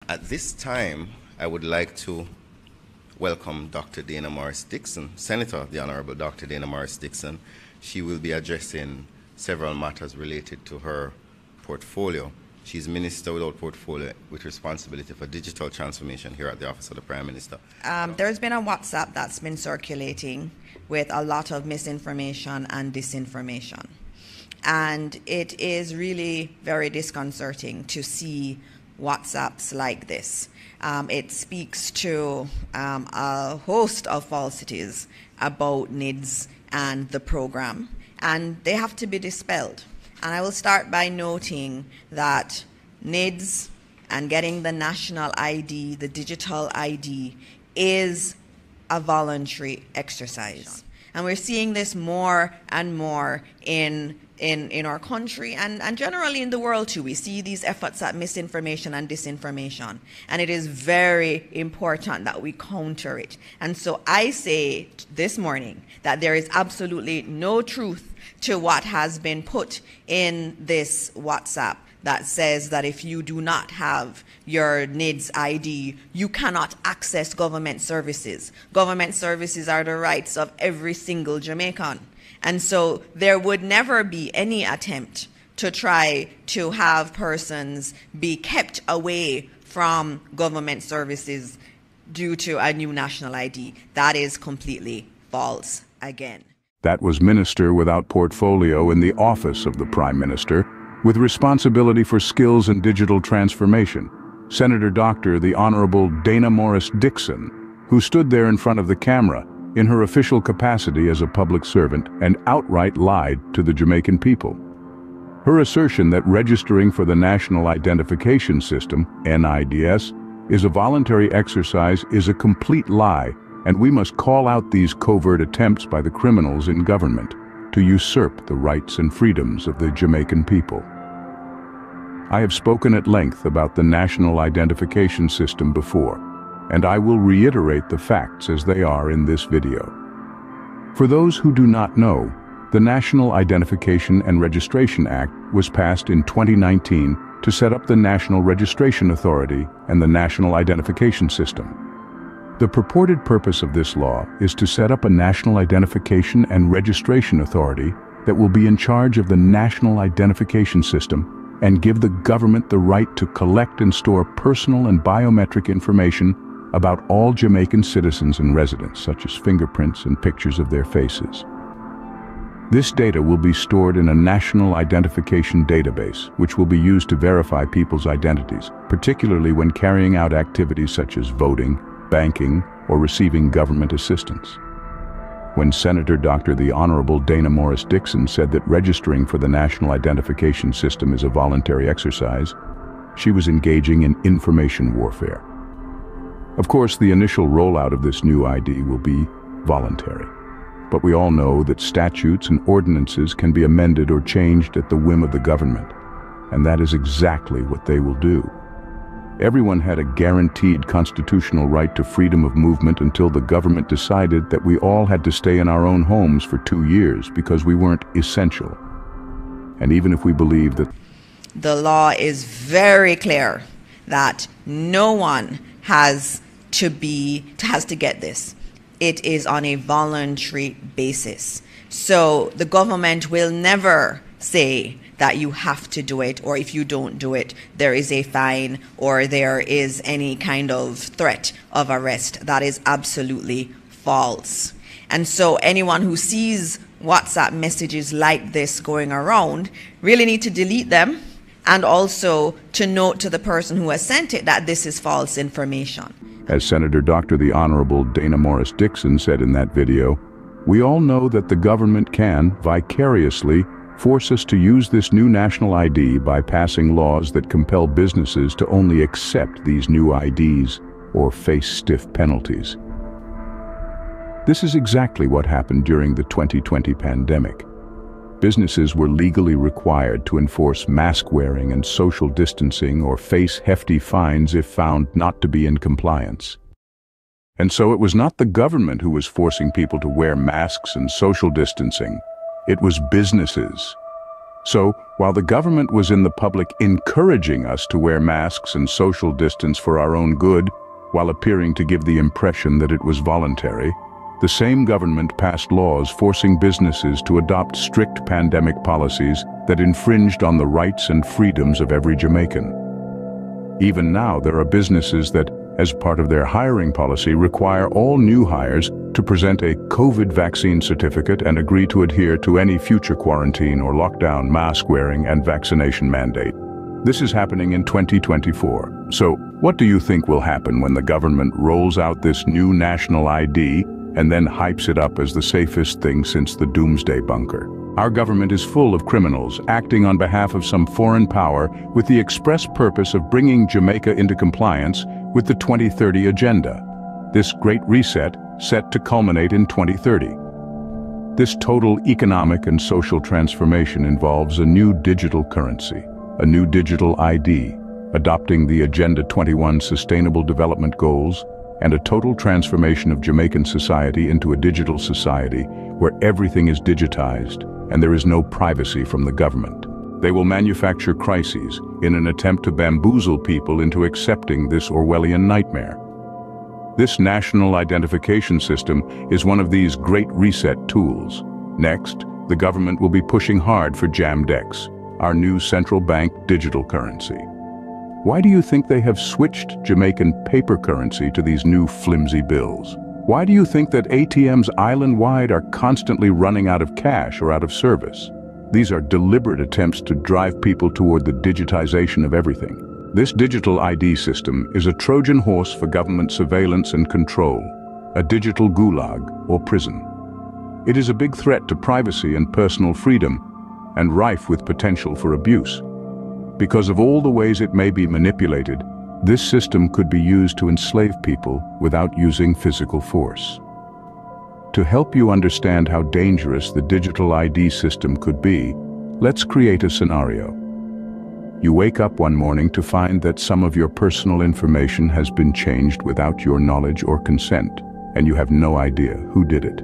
At this time, I would like to welcome Dr. Dana Morris Dixon, Senator, the Honorable Dr. Dana Morris Dixon. She will be addressing several matters related to her portfolio. She's Minister without portfolio with responsibility for digital transformation here at the Office of the Prime Minister. There's been a WhatsApp that's been circulating with a lot of misinformation and disinformation. And it is really very disconcerting to see WhatsApps like this. It speaks to a host of falsities about NIDS and the program, and they have to be dispelled. And I will start by noting that NIDS and getting the national ID, the digital ID, is a voluntary exercise. And we're seeing this more and more in our country and generally in the world too. We see these efforts at misinformation and disinformation, and it is very important that we counter it. And so I say this morning that there is absolutely no truth to what has been put in this WhatsApp that says that if you do not have your NIDS ID, you cannot access government services. Government services are the rights of every single Jamaican. And so there would never be any attempt to try to have persons be kept away from government services due to a new national ID. That is completely false again. That was Minister without portfolio in the Office of the Prime Minister, with responsibility for skills and digital transformation, Senator Dr. the Honorable Dana Morris Dixon, who stood there in front of the camera in her official capacity as a public servant and outright lied to the Jamaican people. Her assertion that registering for the National Identification System, NIDS, is a voluntary exercise is a complete lie, and we must call out these covert attempts by the criminals in government to usurp the rights and freedoms of the Jamaican people. I have spoken at length about the National Identification System before, and I will reiterate the facts as they are in this video. For those who do not know, the National Identification and Registration Act was passed in 2019 to set up the National Registration Authority and the National Identification System. The purported purpose of this law is to set up a National Identification and Registration Authority that will be in charge of the National Identification System and give the government the right to collect and store personal and biometric information about all Jamaican citizens and residents, such as fingerprints and pictures of their faces. This data will be stored in a national identification database, which will be used to verify people's identities, particularly when carrying out activities such as voting, banking, or receiving government assistance. When Senator Dr. the Honorable Dana Morris Dixon said that registering for the National Identification System is a voluntary exercise, she was engaging in information warfare. Of course, the initial rollout of this new ID will be voluntary. But we all know that statutes and ordinances can be amended or changed at the whim of the government, and that is exactly what they will do. Everyone had a guaranteed constitutional right to freedom of movement until the government decided that we all had to stay in our own homes for 2 years because we weren't essential. And even if we believe that the law is very clear that no one has to get this. It is on a voluntary basis. So the government will never say that you have to do it, or if you don't do it, there is a fine or there is any kind of threat of arrest. That is absolutely false. And so anyone who sees WhatsApp messages like this going around really need to delete them, and also to note to the person who has sent it that this is false information. As Senator Dr. the Honorable Dana Morris Dixon said in that video, we all know that the government can, vicariously, force us to use this new national ID by passing laws that compel businesses to only accept these new IDs or face stiff penalties. This is exactly what happened during the 2020 pandemic. Businesses were legally required to enforce mask wearing and social distancing or face hefty fines if found not to be in compliance. And so it was not the government who was forcing people to wear masks and social distancing. It was businesses. So, while the government was in the public encouraging us to wear masks and social distance for our own good, while appearing to give the impression that it was voluntary, the same government passed laws forcing businesses to adopt strict pandemic policies that infringed on the rights and freedoms of every Jamaican. Even now, there are businesses that, as part of their hiring policy, require all new hires to present a COVID vaccine certificate and agree to adhere to any future quarantine or lockdown, mask wearing, and vaccination mandate. This is happening in 2024. So, what do you think will happen when the government rolls out this new national ID and then hypes it up as the safest thing since the doomsday bunker? Our government is full of criminals acting on behalf of some foreign power with the express purpose of bringing Jamaica into compliance with the 2030 agenda. This great reset set to culminate in 2030. This total economic and social transformation involves a new digital currency, a new digital ID, adopting the Agenda 21 Sustainable Development Goals, and a total transformation of Jamaican society into a digital society where everything is digitized and there is no privacy from the government. They will manufacture crises in an attempt to bamboozle people into accepting this Orwellian nightmare. This national identification system is one of these great reset tools. Next, the government will be pushing hard for JAMDEX, our new central bank digital currency. Why do you think they have switched Jamaican paper currency to these new flimsy bills? Why do you think that ATMs island-wide are constantly running out of cash or out of service? These are deliberate attempts to drive people toward the digitization of everything. This digital ID system is a Trojan horse for government surveillance and control, a digital gulag or prison. It is a big threat to privacy and personal freedom, and rife with potential for abuse. Because of all the ways it may be manipulated, this system could be used to enslave people without using physical force. To help you understand how dangerous the digital ID system could be, let's create a scenario. You wake up one morning to find that some of your personal information has been changed without your knowledge or consent, and you have no idea who did it.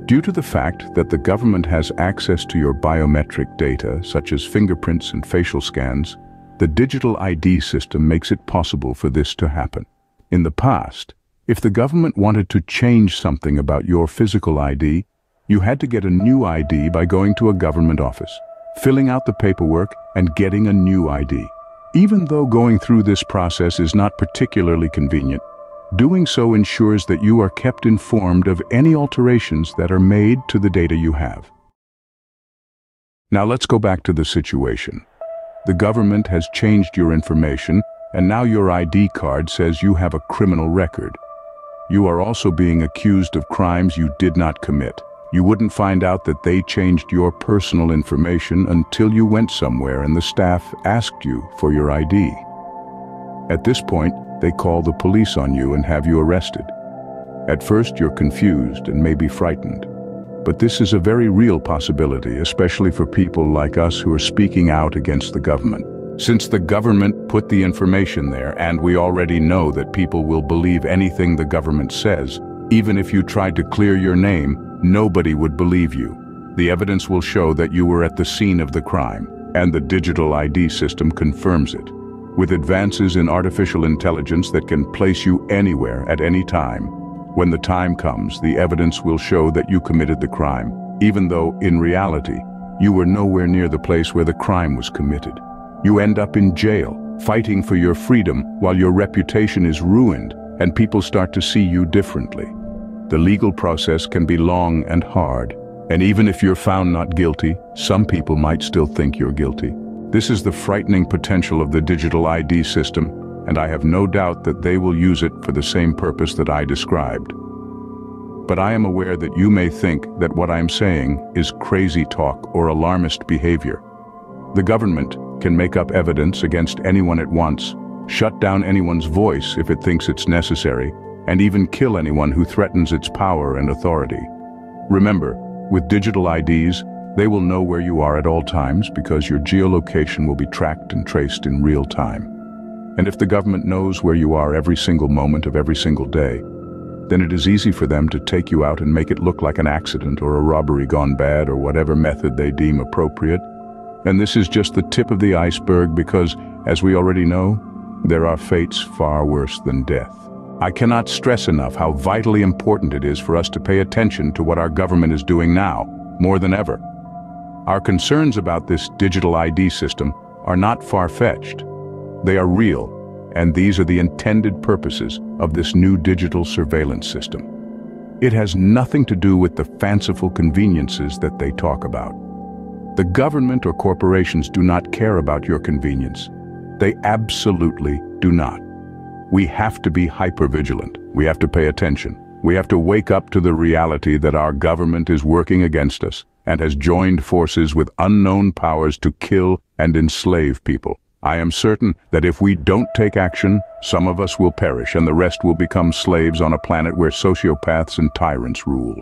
Due to the fact that the government has access to your biometric data, such as fingerprints and facial scans, the digital ID system makes it possible for this to happen. In the past, if the government wanted to change something about your physical ID, you had to get a new ID by going to a government office, filling out the paperwork, and getting a new ID. Even though going through this process is not particularly convenient, doing so ensures that you are kept informed of any alterations that are made to the data you have. Now let's go back to the situation. The government has changed your information, and now your ID card says you have a criminal record. You are also being accused of crimes you did not commit. You wouldn't find out that they changed your personal information until you went somewhere and the staff asked you for your ID. At this point, they call the police on you and have you arrested. At first, you're confused and maybe frightened. But this is a very real possibility, especially for people like us who are speaking out against the government. Since the government put the information there, and we already know that people will believe anything the government says, even if you tried to clear your name, nobody would believe you. The evidence will show that you were at the scene of the crime, and the digital ID system confirms it. With advances in artificial intelligence that can place you anywhere at any time, when the time comes, the evidence will show that you committed the crime, even though, in reality, you were nowhere near the place where the crime was committed. You end up in jail, fighting for your freedom while your reputation is ruined and people start to see you differently. The legal process can be long and hard, and even if you're found not guilty, some people might still think you're guilty. This is the frightening potential of the digital ID system, and I have no doubt that they will use it for the same purpose that I described. But I am aware that you may think that what I'm saying is crazy talk or alarmist behavior. The government can make up evidence against anyone it wants, shut down anyone's voice if it thinks it's necessary, and even kill anyone who threatens its power and authority. Remember, with digital IDs, they will know where you are at all times because your geolocation will be tracked and traced in real time. And if the government knows where you are every single moment of every single day, then it is easy for them to take you out and make it look like an accident or a robbery gone bad or whatever method they deem appropriate, And this is just the tip of the iceberg because, as we already know, there are fates far worse than death. I cannot stress enough how vitally important it is for us to pay attention to what our government is doing now, more than ever. Our concerns about this digital ID system are not far-fetched. They are real, and these are the intended purposes of this new digital surveillance system. It has nothing to do with the fanciful conveniences that they talk about. The government or corporations do not care about your convenience. They absolutely do not. We have to be hyper-vigilant. We have to pay attention. We have to wake up to the reality that our government is working against us and has joined forces with unknown powers to kill and enslave people. I am certain that if we don't take action, some of us will perish and the rest will become slaves on a planet where sociopaths and tyrants rule.